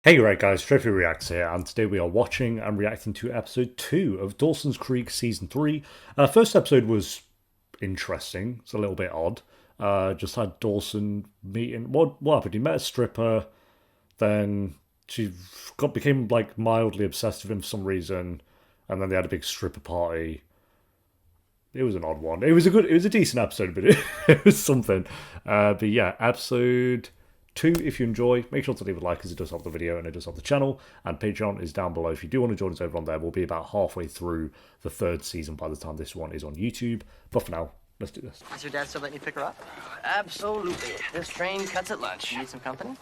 Hey right guys, Trophy Reacts here, and today we are watching and reacting to episode 2 of Dawson's Creek Season 3. First episode was interesting, it's a little bit odd. Just had Dawson meeting, what happened? He met a stripper, then she became like mildly obsessed with him for some reason, and then they had a big stripper party. It was an odd one. It was a decent episode, but it was something. But yeah, episode 2, if you enjoy, make sure to leave a like, as it does help the video and it does help the channel. And Patreon is down below if you do want to join us over on there. We'll be about halfway through the 3rd season by the time this one is on YouTube. But for now, let's do this. Is your dad still letting you pick her up? Absolutely. This train cuts at lunch. You need some company?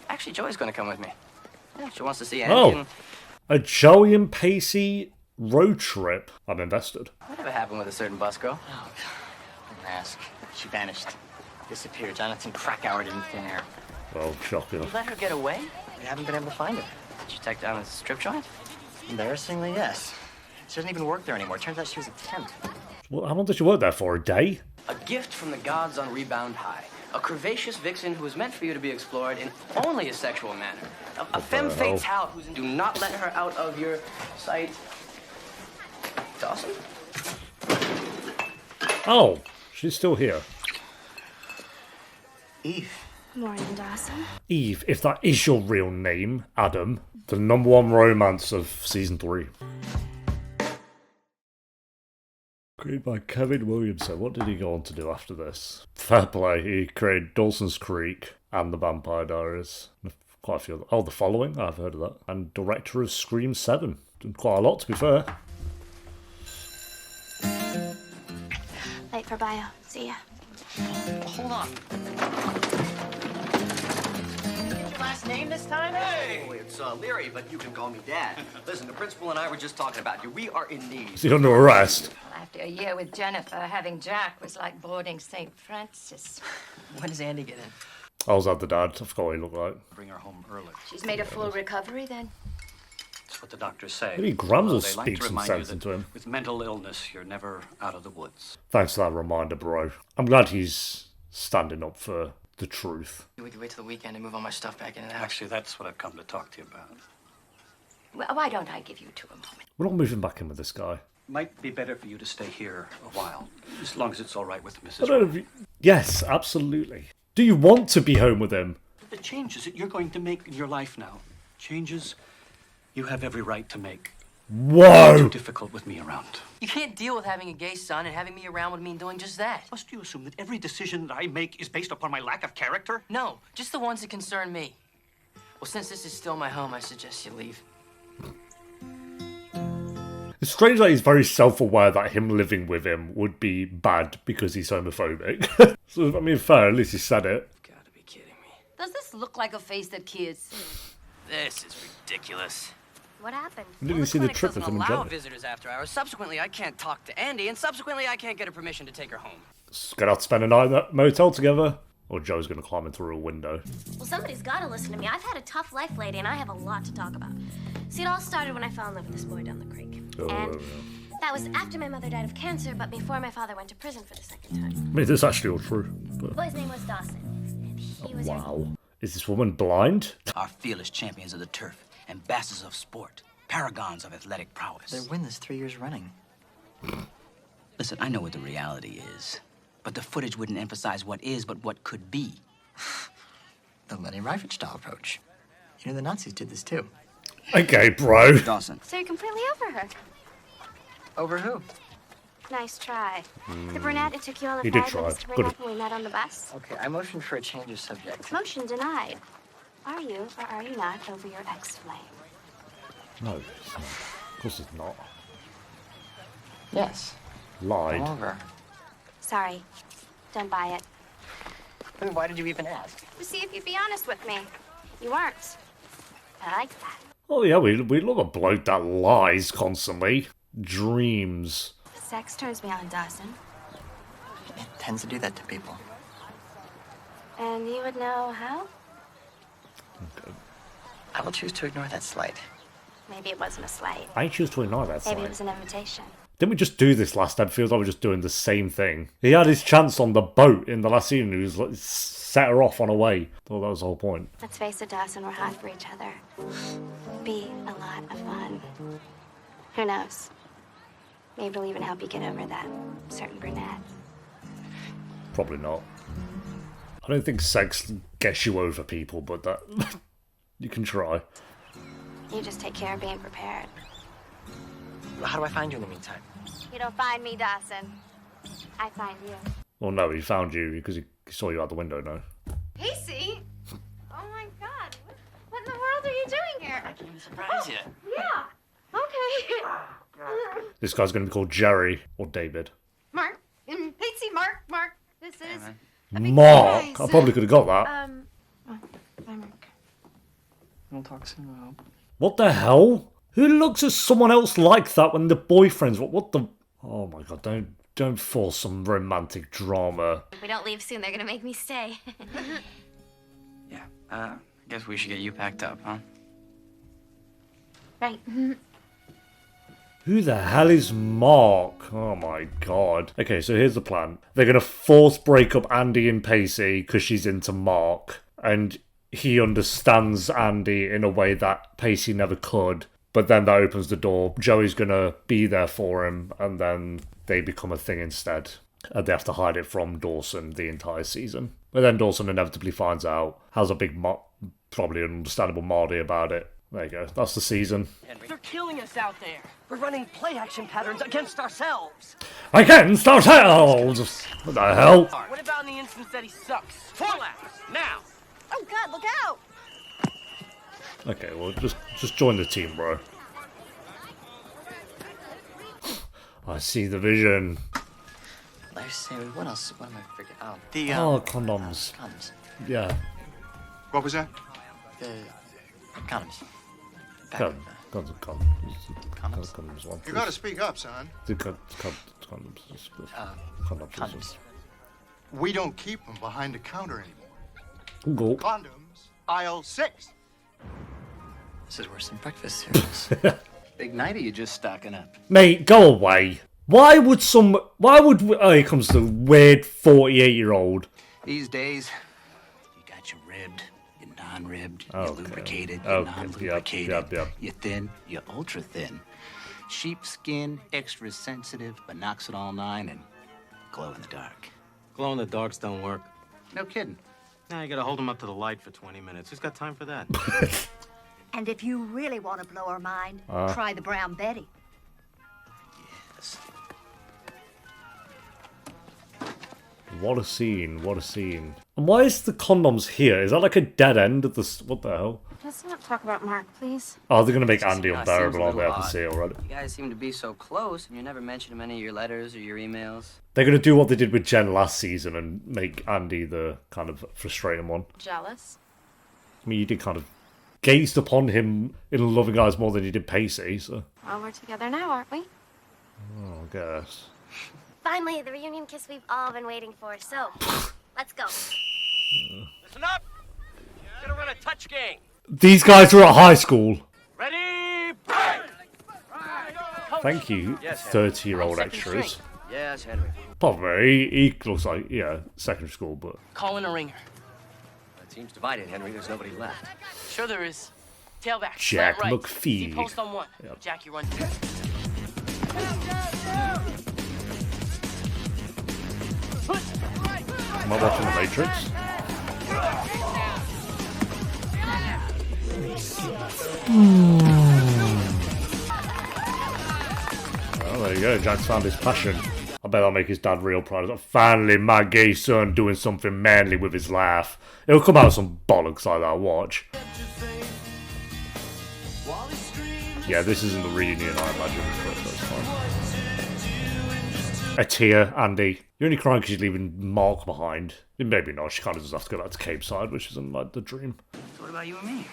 Actually, Joy's going to come with me. Yeah, she wants to see Oh, Andy. a Joey and Pacey road trip. I'm invested. Whatever happened with a certain bus girl? Oh, God. Don't ask. She vanished. Disappeared. Jonathan Krakauer in thin air. Oh, shocking. You let her get away? We haven't been able to find her. Did you take down a strip joint? Embarrassingly, yes. She doesn't even work there anymore. Turns out she was a temp. Well, how long did you work there for? A day? A gift from the gods on Rebound High. A curvaceous vixen who is meant for you to be explored in only a sexual manner. A femme fatale who's... Do not let her out of your sight. Dawson? Oh, she's still here. Eve. Morning, Dawson. Eve, if that is your real name, Adam, the #1 romance of Season 3. Created by Kevin Williamson. What did he go on to do after this? Fair play. He created Dawson's Creek and The Vampire Diaries. Quite a few. Oh, The Following. I've heard of that. And director of Scream 7. Done quite a lot, to be fair. Late for bio. See ya. Hold on. Last name this time? Hey, it's Leary, but you can call me Dad. Listen, the principal and I were just talking about you. We are in need. Is he under arrest? After a year with Jennifer, having Jack was like boarding St. Francis. When does Andy get in? I was at the dad. I forgot what he looked like. Bring her home early. She's made a full recovery then? That's what the doctors say. Maybe Grams will Although they like speak to some remind sense you that into him. with mental illness, you're never out of the woods. Thanks for that reminder, bro. I'm glad he's standing up for the truth. We could wait till the weekend and move all my stuff back in and out. Actually, that's what I've come to talk to you about. Well, why don't I give you two a moment? We're not moving back in with this guy. Might be better for you to stay here a while, as long as it's all right with I Mrs. don't know if you... Yes, absolutely. Do you want to be home with him? The changes that you're going to make in your life now, changes you have every right to make. Whoa! Too difficult with me around. You can't deal with having a gay son, and having me around would mean doing just that. Must you assume that every decision that I make is based upon my lack of character? No, just the ones that concern me. Well, since this is still my home, I suggest you leave. It's strange that he's very self-aware that him living with him would be bad because he's homophobic. So, I mean, fair, at least he said it. You've got to be kidding me. Does this look like a face that kids see? This is ridiculous. What happened? Didn't you see the trip with him and allow Jenny? visitors after hours. Subsequently, I can't talk to Andy, and subsequently, I can't get her permission to take her home. Gonna have to spend a night at that motel together. Or Joe's gonna climb in through a window. Well, somebody's got to listen to me. I've had a tough life, lady, and I have a lot to talk about. See, it all started when I fell in love with this boy down the creek. Oh, And that was after my mother died of cancer, but before my father went to prison for the 2nd time. I mean, this is actually all true. The But, boy's name was Dawson, and he was... wow. Is this woman blind? Are fearless champions of the turf, ambassadors of sport, paragons of athletic prowess. They win this 3 years running. Listen, I know what the reality is, but the footage wouldn't emphasize what is, but what could be. The Lenny Riefenstahl approach. You know, the Nazis did this too. Okay, bro. Dawson, So you're completely over her. Over who? Nice try. The brunette it took you all He of did 5 try. minutes to bring Good. up when we met on the bus. Okay, I motioned for a change of subject. Motion denied. Are you or are you not over your ex-flame? No, it's not. Of course it's not. Yes. Lied. I'm over. Sorry. Don't buy it. Then why did you even ask? To see if you'd be honest with me. You weren't. I like that. Oh yeah, we love a bloke that lies constantly. Dreams. Sex turns me on, Dawson. It tends to do that to people. And you would know how? Okay. I will choose to ignore that slight. Maybe it wasn't a slight. I choose to ignore that Maybe side. it was an invitation. Didn't we just do this last time? Feels like we're just doing the same thing. He had his chance on the boat in the last season. He was like, set her off on a way. Thought that was the whole point. Let's face it, Dawson, we're hot for each other. Be a lot of fun. Who knows? Maybe it'll even help you get over that certain brunette. Probably not. I don't think sex gets you over people, but that you can try. You just take care of being prepared. How do I find you in the meantime? You don't find me, Dawson. I find you. Well, no, he found you because he saw you out the window, no? Pacey? Oh my god. What in the world are you doing here? I came to surprise you. Yeah. Okay. This guy's going to be called Jerry or David. Mark. Pacey, Mark. This is... Mark! Nice. I probably could have got that. Bye, Mark. We'll talk soon, I hope. What the hell? Who looks at someone else like that when the boyfriend's... What the... Oh my god, don't force some romantic drama. If we don't leave soon, they're gonna make me stay. Yeah, I guess we should get you packed up, huh? Right. Who the hell is Mark? Oh my god. Okay, so here's the plan. They're gonna force break up Andie and Pacey because she's into Mark. And he understands Andie in a way that Pacey never could. But then that opens the door. Joey's gonna be there for him, and then they become a thing instead. And they have to hide it from Dawson the entire season. But then Dawson inevitably finds out, has a big, probably an understandable Mardy about it. There you go. That's the season. They're killing us out there. We're running play-action patterns against ourselves. Against ourselves! What the hell? What about in the instance that he sucks? 4 laps, now! Oh god, look out! Okay, well, just join the team, bro. I see the vision. Let's see, what else? What am I forgetting? Oh, Condoms. condoms. Yeah. What was that? The condoms. Condoms one. You gotta speak up, son. Condoms. Condoms. We don't keep them behind the counter anymore. Go. Condoms, aisle 6. This is worse than breakfast cereals. Big night, or you just stocking up? Mate, go away. Why would oh, here comes the weird 48-year-old. These days, you got your ribbed, your non-ribbed, your Okay. lubricated, Okay, your non-lubricated, yep. you're thin, you're ultra-thin. Sheepskin, extra sensitive, minoxidil 9, and glow in the dark. Glow in the darks don't work. No kidding. Now you gotta hold him up to the light for 20 minutes. Who's got time for that? And if you really want to blow her mind, try the Brown Betty. Yes. What a scene, what a scene. And why is the condoms here? Is that like a dead end of this? What the hell? Let's not talk about Mark, please. Oh, they're gonna make Andie Seems a unbearable, aren't they? I little can see it already. You guys seem to be so close, and you never mention him in any of your letters or your emails. They're gonna do what they did with Jen last season and make Andie the kind of frustrating one. Jealous? I mean, you did kind of gazed upon him in loving eyes more than you did Pacey, so... Well, we're together now, aren't we? Oh, I guess. Finally, the reunion kiss we've all been waiting for, so let's go. Listen up! Gonna run a touch game. These guys are at high school. Ready? Break! Thank you, 30-year-old extras. Yes, Henry. Probably, he looks like, yeah, secondary school, but... Call in a ringer. The team's divided, Henry. There's nobody left. Sure there is. Tailback. Jack slant right. McPhee. See post on 1. Yep. Jack, you run. Am I watching The Matrix? Well, there you go. Jack's found his passion. I bet that'll make his dad real proud. Finally, my gay son doing something manly with his life. It'll come out with some bollocks like that. Watch. Yeah, this isn't the reunion, I imagine. But that's fine. A tear, Andie. You're only crying because you're leaving Mark behind. Maybe not. She kind of just has to go back to Capeside, which isn't like the dream. So what about you and me?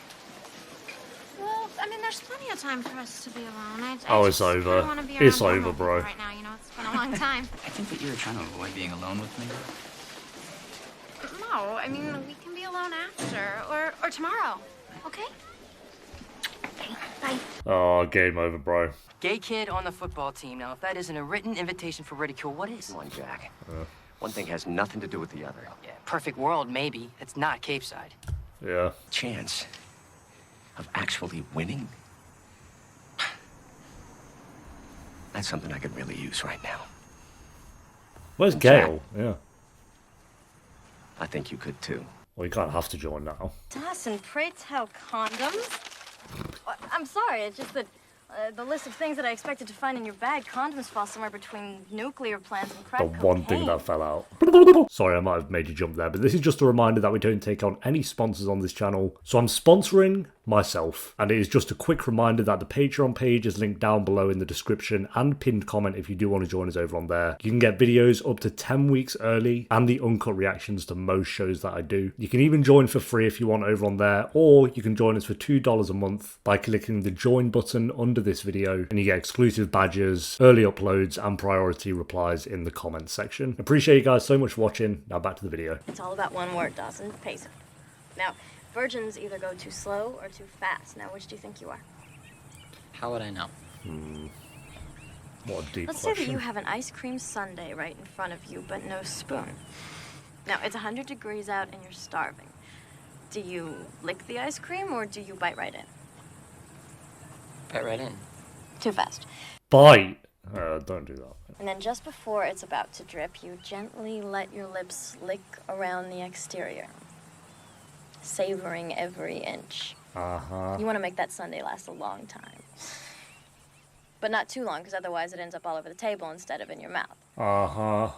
Well, I mean, there's plenty of time for us to be alone. Oh, it's over. It's over, bro. Right now, you know, it's been a long time. I think that you were trying to avoid being alone with me. No, I mean, we can be alone after, or tomorrow, okay? Bye. Oh, game over, bro. Gay kid on the football team. Now, if that isn't a written invitation for ridicule, what is? Come on, Jack. One thing has nothing to do with the other. Yeah, perfect world, maybe. It's not Capeside. Yeah. Chance of actually winning? That's something I could really use right now. Where's Gail? Yeah. I think you could too. Well, you can't have to join now. Dawson, pray tell condoms? I'm sorry, it's just that the list of things that I expected to find in your bag, condoms fall somewhere between nuclear plants and crack The cocaine. one thing that fell out. Sorry, I might have made you jump there, but this is just a reminder that we don't take on any sponsors on this channel. So I'm sponsoring myself, and it is just a quick reminder that the Patreon page is linked down below in the description and pinned comment if you do want to join us over on there. You can get videos up to 10 weeks early and the uncut reactions to most shows that I do. You can even join for free if you want over on there, or you can join us for $2 a month by clicking the join button under this video, and you get exclusive badges, early uploads, and priority replies in the comments section. Appreciate you guys so much for watching. Now back to the video. It's all about one word, Dawson. Pace. Now, virgins either go too slow or too fast. Now, which do you think you are? How would I know? What a deep Let's question. say that you have an ice cream sundae right in front of you, but no spoon. Now, it's 100 degrees out and you're starving. Do you lick the ice cream or do you bite right in? Bite right in. Too fast. Bite! Don't do that. And then just before it's about to drip, you gently let your lips lick around the exterior, savoring every inch. Uh-huh. You want to make that sundae last a long time. But not too long, because otherwise it ends up all over the table instead of in your mouth. Uh-huh.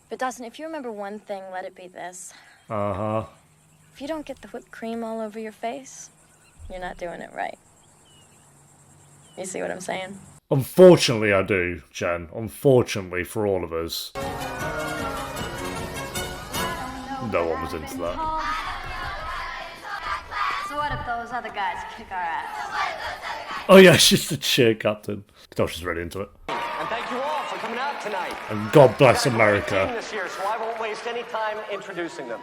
But Dawson, if you remember one thing, let it be this. Uh-huh. If you don't get the whipped cream all over your face, you're not doing it right. You see what I'm saying? Unfortunately, I do, Jen. Unfortunately for all of us. No one was into that. So what if those other guys kick our ass? Oh yeah, she's the cheer captain. Gosh, she's really into it. And thank you all for coming out tonight. And God bless Team America. this year, so I won't waste any time introducing them.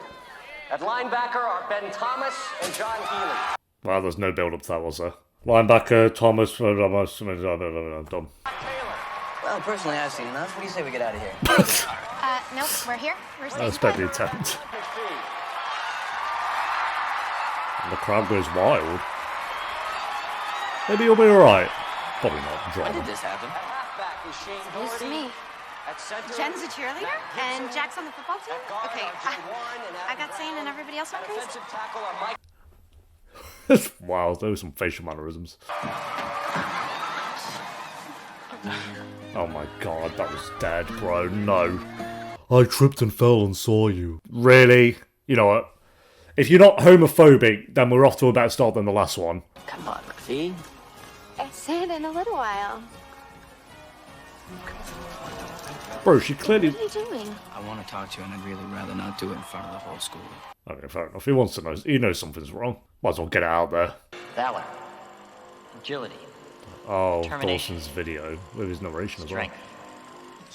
At linebacker are Ben Thomas and John Healy. Wow, there's no build up to that, was there? Linebacker, Thomas, dumb. Well, personally, I've seen enough. What do you say we get out of here? Nope, we're here. We're I staying respect put. the attempt. And the crowd goes wild. Maybe you'll be alright. Probably not. When did Drama. this happen? Supposed to me. Jen's a cheerleader, and Jack's on the football team? Okay, I got sane and everybody else went crazy? Wow, those were some facial mannerisms. Oh my god, that was dead, bro. No. I tripped and fell and saw you. Really? You know what? If you're not homophobic, then we're off to a better start than the last one. Come on, see? I said in a little while. Bro, she clearly... What are you doing? I want to talk to you, and I'd really rather not do it in front of the whole school. Okay, fair enough. He wants to know. He knows something's wrong. Might as well get it out there. Valor. Agility. Oh, Determination. Dawson's video with his narration as well. Strength.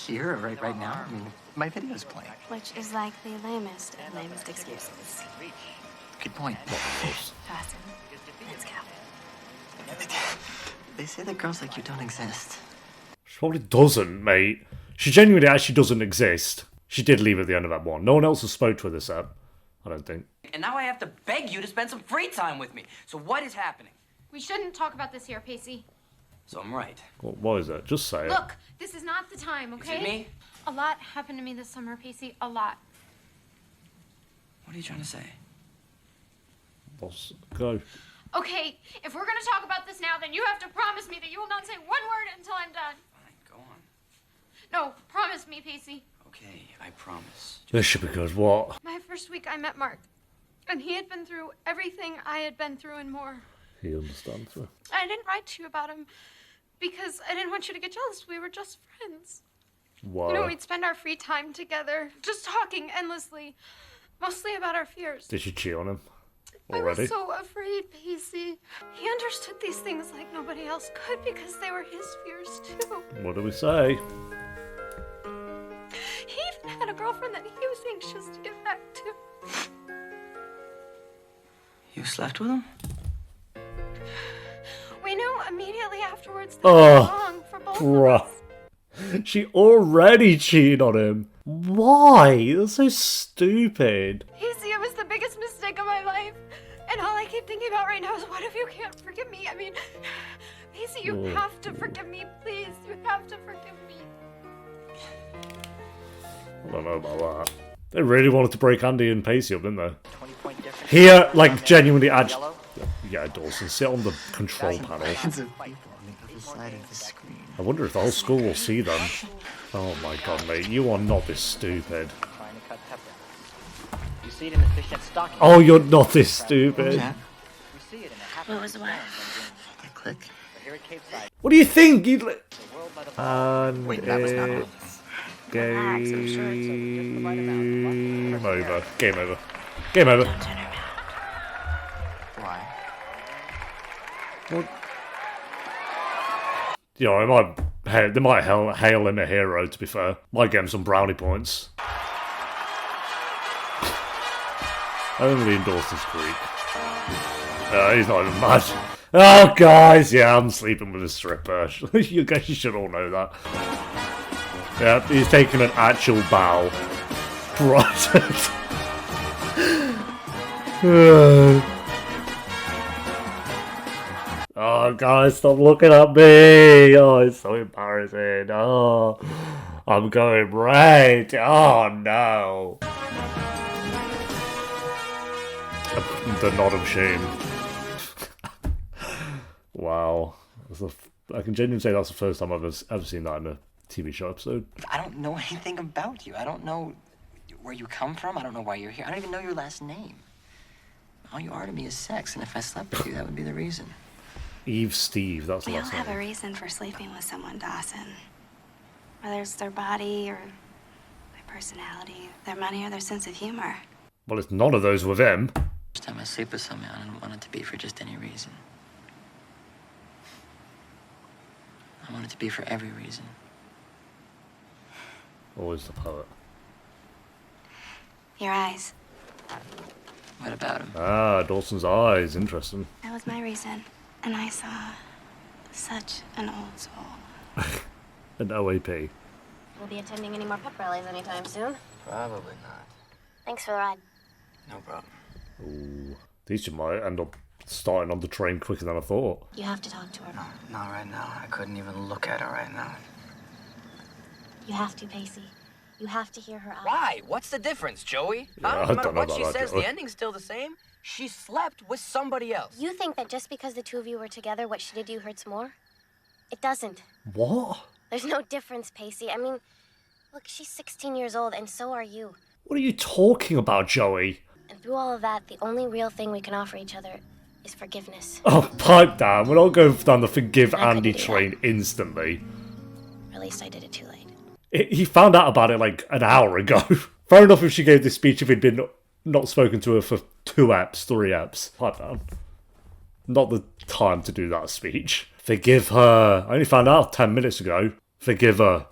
Here, right now. I mean, my video's playing. Which is like the lamest of lamest excuses. Good point. Dawson, let's go. They say that girls like you don't exist. She probably doesn't, mate. She genuinely actually doesn't exist. She did leave at the end of that one. No one else has spoke to her this app. I don't think. And now I have to beg you to spend some free time with me. So what is happening? We shouldn't talk about this here, Pacey. So I'm right. What is that? Just say it. Look, this is not the time, okay? Is it me? A lot happened to me this summer, Pacey. A lot. What are you trying to say? Boss, go. Okay, if we're gonna talk about this now, then you have to promise me that you will not say one word until I'm done. Fine, go on. No, promise me, Pacey. Okay, I promise. This should be good. What? My first week I met Mark, and he had been through everything I had been through and more. He understands her. I didn't write to you about him because I didn't want you to get jealous. We were just friends. Wow. You know, we'd spend our free time together, just talking endlessly, mostly about our fears. Did she cheat on him I already? was so afraid, Pacey. He understood these things like nobody else could because they were his fears too. What do we say? He even had a girlfriend that he was anxious to get back to. You slept with him? We knew immediately afterwards, that Oh, was wrong for both of bruh. us. She already cheated on him. Why? That's so stupid. Pacey, it was the biggest mistake of my life. And all I keep thinking about right now is what if you can't forgive me? I mean, Pacey, you have to forgive me, please. You have to forgive me. I don't know about that. They really wanted to break Andie and Pacey up, didn't they? Here, like, genuinely, actually... Yeah, Dawson, sit on the control panel. I wonder if the whole school will see them. Oh my god, mate, you are not this stupid. Oh, you're not this stupid. What was what? Click. What do you think? Wait, that was not it. Game over. Game over. Game over. Why? What? You know, they might hail him a hero, to be fair. Might get him some brownie points. Only in Dawson's Creek. He's not even mad. Oh, guys, yeah, I'm sleeping with a stripper. You guys should all know that. Yeah, he's taking an actual bow. Right. Oh, guys, stop looking at me. Oh, it's so embarrassing. Oh, I'm going red. Oh, no. The nod of shame. Wow. I can genuinely say that's the first time I've ever seen that in a TV show episode. I don't know anything about you. I don't know where you come from. I don't know why you're here. I don't even know your last name. All you are to me is sex, and if I slept with you, that would be the reason. Eve Steve, that's the We all last have a name. reason for sleeping with someone, Dawson. Whether it's their body or their personality, their money or their sense of humor. Well, it's none of those with him. First time I sleep with someone, I don't want it to be for just any reason. I want it to be for every reason. Always the poet. Your eyes. What about him? Ah, Dawson's eyes. Interesting. That was my reason. And I saw such an old soul. An OAP. We'll be attending any more pep rallies anytime soon. Probably not. Thanks for the ride. No problem. Ooh, these two might end up starting on the train quicker than I thought. You have to talk to her. No, not right now. I couldn't even look at her right now. You have to, Pacey. You have to hear her out. Why? What's the difference, Joey? Yeah, I No matter don't know what about she that, says, Joey. the ending's still the same. She slept with somebody else. You think that just because the two of you were together, what she did to you hurts more? It doesn't. What? There's no difference, Pacey. I mean, look, she's 16 years old, and so are you. What are you talking about, Joey? And through all of that, the only real thing we can offer each other is forgiveness. Oh, pipe down. We're not going down the forgive I couldn't Andie do train instantly. Or at least I did it too late. He found out about it like an hour ago. Fair enough if she gave this speech if he'd been not spoken to her for 2 eps, 3 eps. Pipe down. Not the time to do that speech. Forgive her. I only found out 10 minutes ago. Forgive her.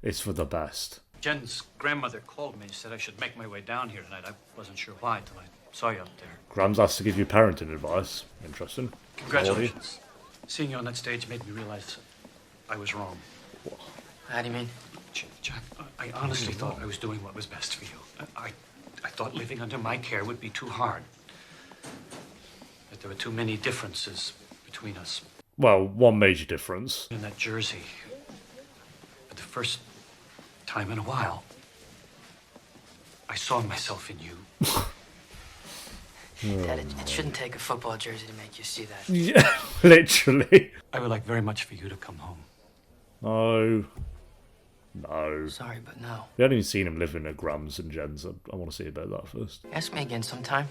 It's for the best. Jen's grandmother called me and said I should make my way down here tonight. I wasn't sure why till I saw you up there. Grams asked to give you parenting advice. Interesting. Congratulations. Seeing you on that stage made me realize I was wrong. How do you mean? Jack, I honestly thought I was doing what was best for you. I thought living under my care would be too hard. That there were too many differences between us. Well, one major difference. In that jersey, for the first time in a while, I saw myself in you. Dad, it shouldn't take a football jersey to make you see that. Yeah, literally. I would like very much for you to come home. No. No. Sorry, but no. We haven't even seen him living at Grams and Jen's. I want to see a bit of that first. Ask me again sometime.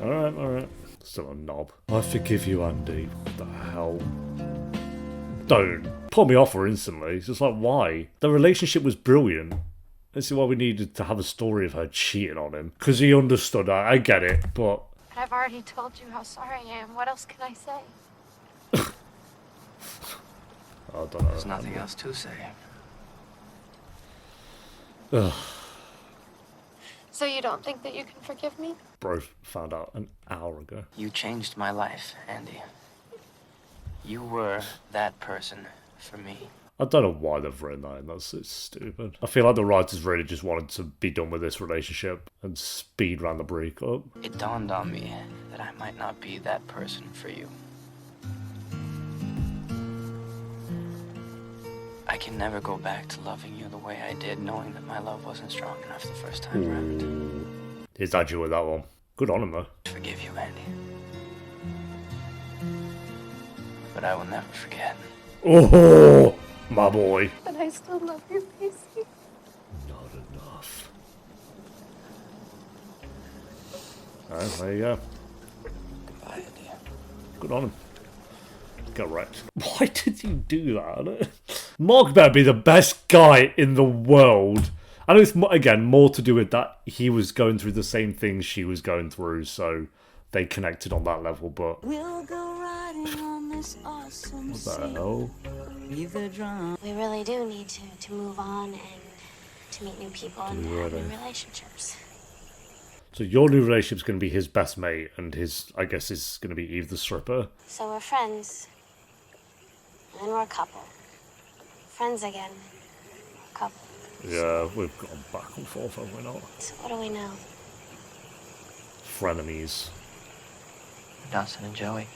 Alright. Still a knob. I forgive you, Andie. What the hell? Don't. Put me off her instantly. It's just like, why? The relationship was brilliant. This is why we needed to have a story of her cheating on him. Because he understood. I get it, but... But I've already told you how sorry I am. What else can I say? I don't know. There's nothing else to say. Ugh. So you don't think that you can forgive me? Bro found out an hour ago. You changed my life, Andy. You were that person for me. I don't know why they've written that in. That's so stupid. I feel like the writers really just wanted to be done with this relationship and speed ran the breakup. It dawned on me that I might not be that person for you. I can never go back to loving you the way I did, knowing that my love wasn't strong enough the first time around. He's dad you with that one. Good on him, though. Forgive you, Andy. But I will never forget. Oh, my boy. But I still love you, Pacey. Not enough. Alright, there you go. Goodbye, Andy. Good on him. Get wrecked. Why did you do that? Mark better be the best guy in the world. I know it's, again, more to do with that he was going through the same things she was going through, so they connected on that level, but... We'll go riding on this awesome what the hell? We really do need to move on and to meet new people and have new relationships. So your new relationship's going to be his best mate, and his, I guess, is going to be Eve the stripper. So we're friends. And we're a couple. Friends again. A couple. Yeah, we've gone back and forth, have we not? So what do we know? Frenemies. Dawson and Joey.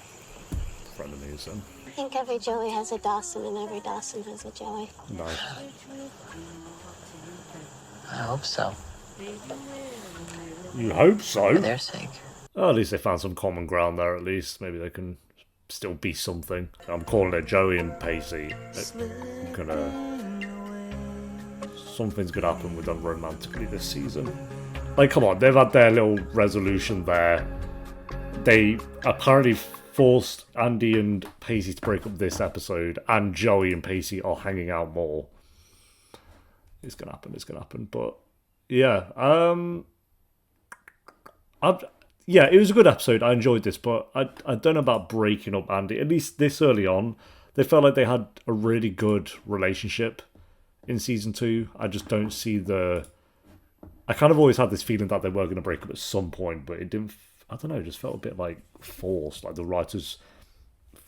Frenemies, then. I think every Joey has a Dawson and every Dawson has a Joey. Nice. I hope so. You hope so? For their sake. Oh, at least they found some common ground there, at least. Maybe they can still be something. I'm calling it Joey and Pacey. Something's gonna happen with them romantically this season. Like, come on, they've had their little resolution there. They apparently forced Andy and Pacey to break up this episode, and Joey and Pacey are hanging out more. It's gonna happen, but yeah. Yeah, it was a good episode. I enjoyed this, but I don't know about breaking up Andy. At least this early on, they felt like they had a really good relationship in season 2. I just don't see the... I kind of always had this feeling that they were going to break up at some point, but it didn't... I don't know, it just felt a bit like forced. Like the writers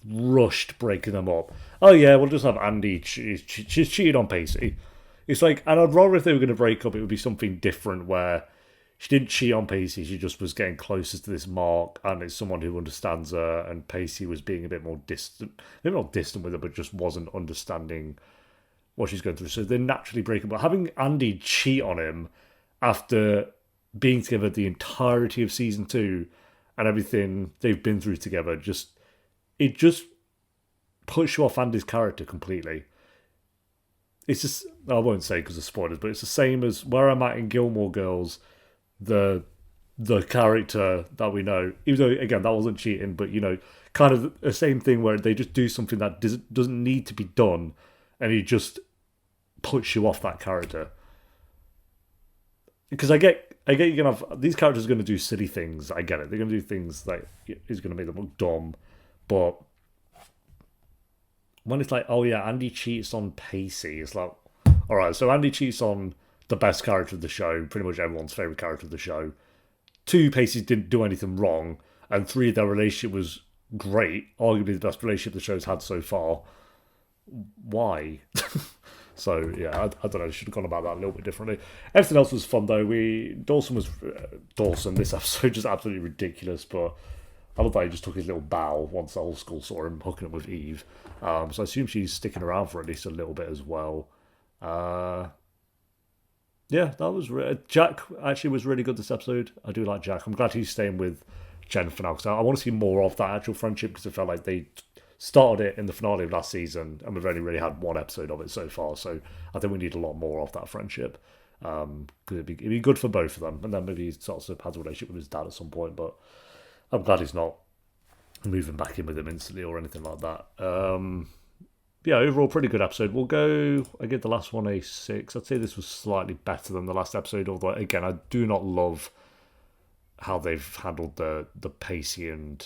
rushed breaking them up. Oh yeah, we'll just have Andy. She's cheated on Pacey. It's like, and I'd rather if they were going to break up, it would be something different where she didn't cheat on Pacey, she just was getting closer to this mark, and it's someone who understands her, and Pacey was being a bit more distant. Maybe not distant with her, but just wasn't understanding what she's going through. So they naturally break up. But having Andy cheat on him after being together the entirety of season 2 and everything they've been through together, it just puts you off Andy's character completely. It's just, I won't say because of spoilers, but it's the same as where I'm at in Gilmore Girls. The character that we know, even though again that wasn't cheating, but you know, kind of the same thing where they just do something that doesn't need to be done, and he just puts you off that character. Because I get you're gonna have these characters are gonna do silly things. I get it. They're gonna do things that is gonna make them look dumb, but when it's like, oh yeah, Andy cheats on Pacey, it's like, all right, so Andy cheats on the best character of the show, pretty much everyone's favourite character of the show. 2, Pacey didn't do anything wrong, and 3, their relationship was great, arguably the best relationship the show's had so far. Why? So, yeah, I don't know, should have gone about that a little bit differently. Everything else was fun, though. Dawson, this episode, just absolutely ridiculous, but I love that he just took his little bow once the whole school saw him hooking up with Eve. So I assume she's sticking around for at least a little bit as well. Yeah, that was... Jack actually was really good this episode. I do like Jack. I'm glad he's staying with Jen for now, because I want to see more of that actual friendship, because it felt like they started it in the finale of last season, and we've only really had one episode of it so far, so I think we need a lot more of that friendship. Because it'd be good for both of them, and then maybe he starts to have a relationship with his dad at some point, but I'm glad he's not moving back in with him instantly or anything like that. Yeah, overall, pretty good episode. I give the last one a 6. I'd say this was slightly better than the last episode, although, again, I do not love how they've handled the Pacey and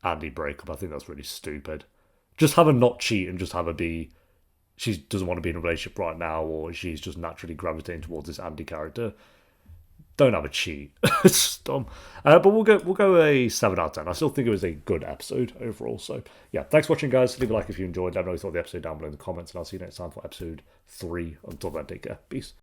Andy breakup. I think that's really stupid. Just have her not cheat and just have her be... She doesn't want to be in a relationship right now, or she's just naturally gravitating towards this Andy character. don't have a cheat. It's dumb. But we'll go a 7 out of 10. I still think it was a good episode overall. So yeah, thanks for watching, guys. Leave a like if you enjoyed. Let me know what you thought of the episode down below in the comments, and I'll see you next time for episode 3. Until then, take care. Peace.